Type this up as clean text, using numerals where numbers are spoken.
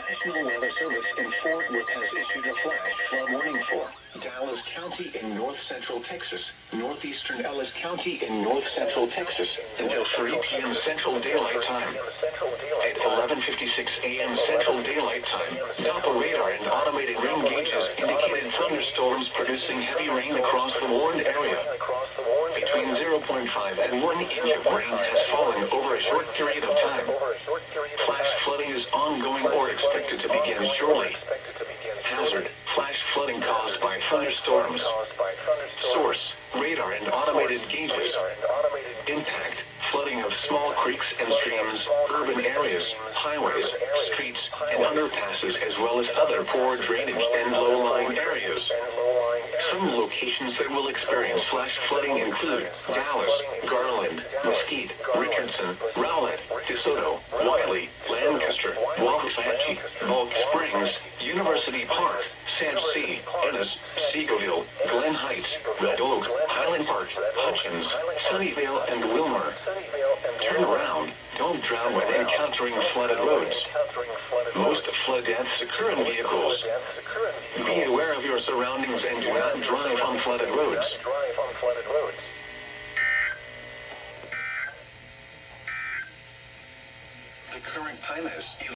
National Weather Service in Fort Worth has issued a flash flood warning for Dallas County in north central Texas, northeastern Ellis County in north central Texas until 3 p.m. Central Daylight Time. At 11:56 a.m. Central Daylight Time, Doppler radar and automated rain gauges indicated thunderstorms producing heavy rain across the warned area. Between 0.5 and 1 inch of rain has fallen over a short period of time. Flash flooding is ongoing or expected to begin shortly. Hazard: flash flooding caused by thunderstorms. Source: radar and automated gauges. Impact: flooding of small creeks and streams, urban areas, highways, streets, and underpasses, as well as other poor drainage and low-lying areas. Some locations that will experience flash flooding include Dallas, Garland, Mesquite, Richardson, Rowlett, DeSoto, Wiley, Lancaster, Waxahachie, Bulk Springs, University Park, Sand Sea, Ennis, Seagoville, Glen Heights, Red Oak, Highland Park, Hutchins, Sunnyvale, and Wilmer. Turn around. Don't drown when encountering flooded roads. Most flood deaths occur in vehicles. Be aware of your surroundings and do not drive on flooded roads. The current time is